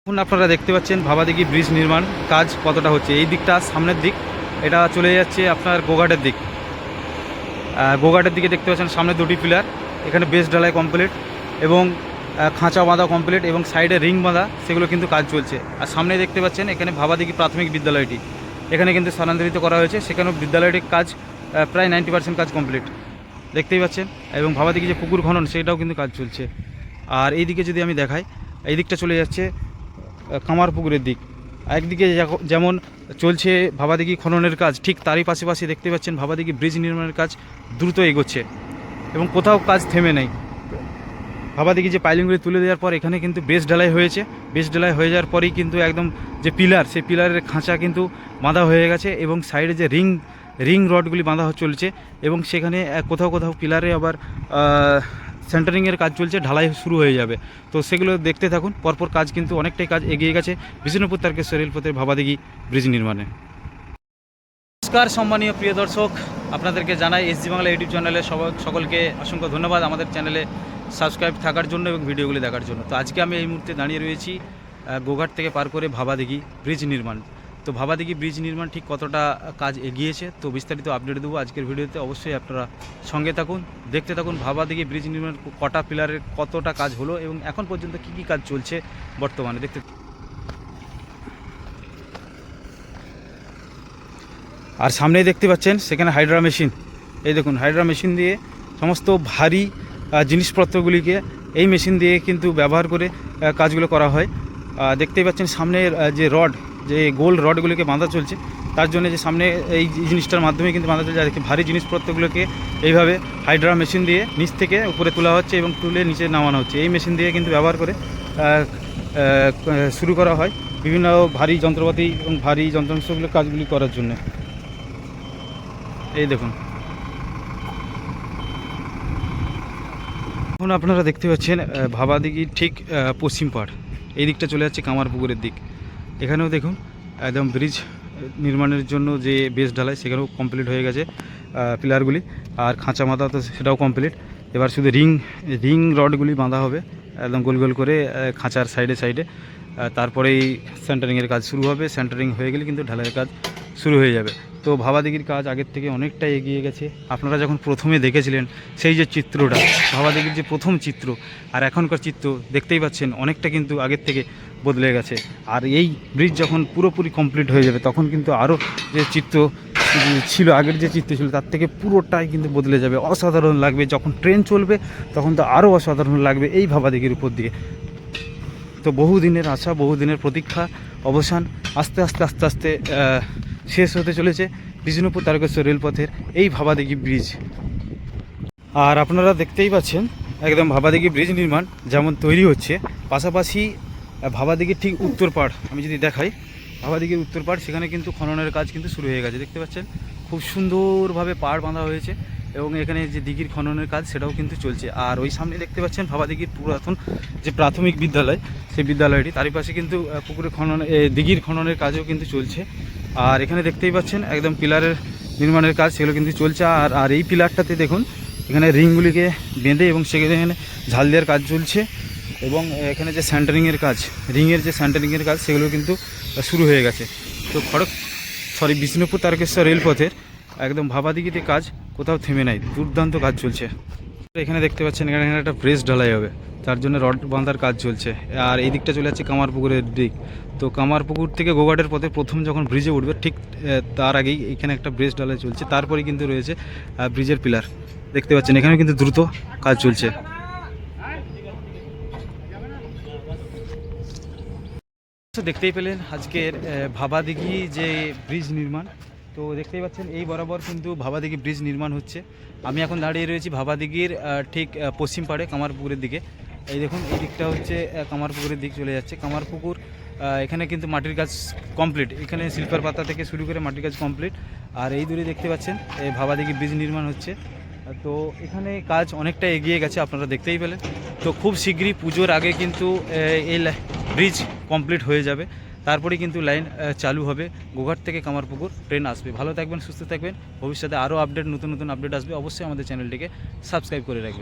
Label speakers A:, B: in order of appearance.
A: এখন আপনারা দেখতে পাচ্ছেন ভাবাদিঘি ব্রিজ নির্মাণ কাজ কতটা হচ্ছে। এই দিকটা সামনের দিক, এটা চলে যাচ্ছে আপনার গোঘাটের দিক। গোঘাটের দিকে দেখতে পাচ্ছেন সামনে দুটি পিলার, এখানে বেস ঢালাই কমপ্লিট এবং খাঁচা বাঁধা কমপ্লিট এবং সাইডে রিং বাঁধা, সেগুলো কিন্তু কাজ চলছে। আর সামনে দেখতে পাচ্ছেন এখানে ভাবাদিঘি প্রাথমিক বিদ্যালয়টি এখানে কিন্তু স্থানান্তরিত করা হয়েছে, সেখানেও বিদ্যালয়টির কাজ প্রায় 90% কাজ কমপ্লিট দেখতেই পাচ্ছেন। এবং ভাবাদিঘি যে পুকুর খনন সেটাও কিন্তু কাজ চলছে। আর এই দিকে যদি আমি দেখাই, এই দিকটা চলে যাচ্ছে কামার পুকুরের দিক। একদিকে যেমন চলছে ভাবাদিঘি খননের কাজ, ঠিক তারই পাশাপাশি দেখতে পাচ্ছেন ভাবাদিঘি ব্রিজ নির্মাণের কাজ দ্রুত এগোচ্ছে এবং কোথাও কাজ থেমে নেই। ভাবাদিঘি যে পাইলিংগুলি তুলে দেওয়ার পর এখানে কিন্তু বেস ঢালাই হয়েছে। বেস ঢালাই হয়ে যাওয়ার পরেই কিন্তু একদম যে পিলার, সেই পিলারের খাঁচা কিন্তু বাঁধা হয়ে গেছে এবং সাইডে যে রিং রডগুলি বাঁধা চলছে এবং সেখানে কোথাও কোথাও পিলারে আবার সেন্টারিংয়ের কাজ চলছে, ঢালাই শুরু হয়ে যাবে। তো সেগুলো দেখতে থাকুন, পরপর কাজ কিন্তু অনেকটাই কাজ এগিয়ে গেছে বিষ্ণুপুর তারকেশ্বর রেলপথের ভাবাদিঘি ব্রিজ নির্মাণে। নমস্কার সম্মানীয় প্রিয় দর্শক, আপনাদেরকে জানাই এসজি বাংলা ইউটিউব চ্যানেলে সকলকে অসংখ্য ধন্যবাদ আমাদের চ্যানেলে সাবস্ক্রাইব থাকার জন্য এবং ভিডিওগুলি দেখার জন্য। তো আজকে আমি এই মুহূর্তে দাঁড়িয়ে রয়েছি গোঘাট থেকে পার করে ভাবাদিঘি ব্রিজ নির্মাণ। তো ভাবাদিঘি ব্রিজ নির্মাণ ঠিক কতটা কাজ এগিয়েছে তো বিস্তারিত আপডেট দেবো আজকের ভিডিওতে। অবশ্যই আপনারা সঙ্গে থাকুন, দেখতে থাকুন ভাবাদিঘি ব্রিজ নির্মাণ কটা পিলারের কতটা কাজ হলো এবং এখন পর্যন্ত কী কাজ চলছে বর্তমানে দেখতে। আর সামনেই দেখতে পাচ্ছেন সেখানে হাইড্রা মেশিন, এই দেখুন হাইড্রা মেশিন দিয়ে সমস্ত ভারী জিনিসপত্রগুলিকে এই মেশিন দিয়ে কিন্তু ব্যবহার করে কাজগুলো করা হয়। দেখতেই পাচ্ছেন সামনের যে রড, যে গোল রডগুলিকে বাঁধা চলছে, তার জন্য যে সামনে এই জিনিসটার মাধ্যমে কিন্তু বাঁধা চলছে। আর ভারী জিনিসপত্রগুলোকে এইভাবে হাইড্রা মেশিন দিয়ে নিচ থেকে উপরে তোলা হচ্ছে এবং তুলে নিচে নামানো হচ্ছে। এই মেশিন দিয়ে কিন্তু ব্যবহার করে শুরু করা হয় বিভিন্ন ভারী যন্ত্রপাতি এবং ভারী যন্ত্রাংশগুলো কাজগুলি করার জন্য। এই দেখুন এখন আপনারা দেখতে পাচ্ছেন ভাবাদিঘির ঠিক পশ্চিম পাড়, এই দিকটা চলে যাচ্ছে কামার পুকুরের দিক। এখানেও দেখুন একদম ব্রিজ নির্মাণের জন্য যে বেস ঢালাই সেখানেও কমপ্লিট হয়ে গেছে পিলারগুলি, আর খাঁচা বাঁধা তো সেটাও কমপ্লিট। এবার শুধু রিং রডগুলি বাঁধা হবে একদম গোল গোল করে খাঁচার সাইডে সাইডে, তারপরেই সেন্টারিংয়ের কাজ শুরু হবে। সেন্টারিং হয়ে গেলে কিন্তু ঢালাইয়ের কাজ শুরু হয়ে যাবে। তো ভাবাদিঘির কাজ আগের থেকে অনেকটাই এগিয়ে গেছে। আপনারা যখন প্রথমে দেখেছিলেন সেই যে চিত্রটা, ভাবাদিঘির যে প্রথম চিত্র আর এখনকার চিত্র দেখতেই পাচ্ছেন অনেকটা কিন্তু আগের থেকে বদলে গেছে। আর এই ব্রিজ যখন পুরোপুরি কমপ্লিট হয়ে যাবে তখন কিন্তু আরও যে চিত্র ছিল, আগের যে চিত্র ছিল তার থেকে পুরোটাই কিন্তু বদলে যাবে, অসাধারণ লাগবে। যখন ট্রেন চলবে তখন তো আরও অসাধারণ লাগবে এই ভাবাদিঘির উপর দিয়ে। তো বহুদিনের আশা, বহুদিনের প্রতীক্ষা অবসান, আস্তে আস্তে আস্তে আস্তে শেষ হতে চলেছে বিষ্ণুপুর তারকেশ্বর রেলপথের এই ভাবাদিঘি ব্রিজ। আর আপনারা দেখতেই পাচ্ছেন একদম ভাবাদিঘি ব্রিজ নির্মাণ যেমন তৈরি হচ্ছে, পাশাপাশি ভাবাদিঘির ঠিক উত্তর পাড় আমি যদি দেখাই, ভাবাদিঘির উত্তর পাড় সেখানে কিন্তু খননের কাজ কিন্তু শুরু হয়ে গেছে। দেখতে পাচ্ছেন খুব সুন্দরভাবে পাড় বাঁধা হয়েছে এবং এখানে যে দিঘির খননের কাজ সেটাও কিন্তু চলছে। আর ওই সামনে দেখতে পাচ্ছেন ভাবাদিঘির পুরাতন যে প্রাথমিক বিদ্যালয়, সেই বিদ্যালয়টি তারই পাশে কিন্তু পুকুরে খনন দিঘির খননের কাজও কিন্তু চলছে। আর এখানে দেখতেই পাচ্ছেন একদম পিলারের নির্মাণের কাজ সেগুলো কিন্তু চলছে। আর এই পিলারটাতে দেখুন এখানে রিংগুলিকে বেঁধে এবং সেখানে ঝাল দেওয়ার কাজ চলছে এবং এখানে যে সেন্টারিংয়ের কাজ, রিংয়ের যে সেন্টারিংয়ের কাজ সেগুলো কিন্তু শুরু হয়ে গেছে। তো বিষ্ণুপুর তারকেশ্বর রেলপথের একদম ভাবাদিঘিতে কাজ কোথাও থেমে নাই, দুর্দান্ত কাজ চলছে। এখানে দেখতে পাচ্ছেন এখানে একটা ব্রিজ ঢালাই হবে, তার জন্য রড বাঁধার কাজ চলছে। আর এই দিকটা চলে যাচ্ছে কামার পুকুরের দিক। তো কামার পুকুর থেকে গোঘাটের পথে প্রথম যখন ব্রিজে উঠবে ঠিক তার আগেই এখানে একটা ব্রিজ ঢালাই চলছে, তারপরে কিন্তু রয়েছে ব্রিজের পিলার। দেখতে পাচ্ছেন এখানে কিন্তু দ্রুত কাজ চলছে। দেখতেই পেলেন আজকের ভাবাদিঘি যে ব্রিজ নির্মাণ। তো দেখতেই পাচ্ছেন এই বরাবর কিন্তু ভাবাদিঘি ব্রিজ নির্মাণ হচ্ছে। আমি এখন দাঁড়িয়ে রয়েছি ভাবাদিঘির ঠিক পশ্চিম পাড়ে কামারপুকুরের দিকে। এই দেখুন এই দিকটা হচ্ছে কামারপুকুরের দিক চলে যাচ্ছে। কামারপুকুর এখানে কিন্তু মাটির কাজ কমপ্লিট, এখানে শিল্পের পাতা থেকে শুরু করে মাটির কাজ কমপ্লিট। আর এই দূরে দেখতে পাচ্ছেন এই ভাবাদিঘি ব্রিজ নির্মাণ হচ্ছে। তো এখানে কাজ অনেকটা এগিয়ে গেছে, আপনারা দেখতেই পেলেন। তো খুব শীঘ্রই পুজোর আগে কিন্তু এই ব্রিজ কমপ্লিট হয়ে যাবে, তারপরে কিন্তু লাইন চালু হবে। গোঘাট থেকে কামারপুকুর ট্রেন আসবে। ভালো থাকবেন, সুস্থ থাকবেন। ভবিষ্যতে আরও আপডেট, নতুন নতুন আপডেট আসবে। অবশ্যই আমাদের চ্যানেলটিকে সাবস্ক্রাইব করে রাখবেন।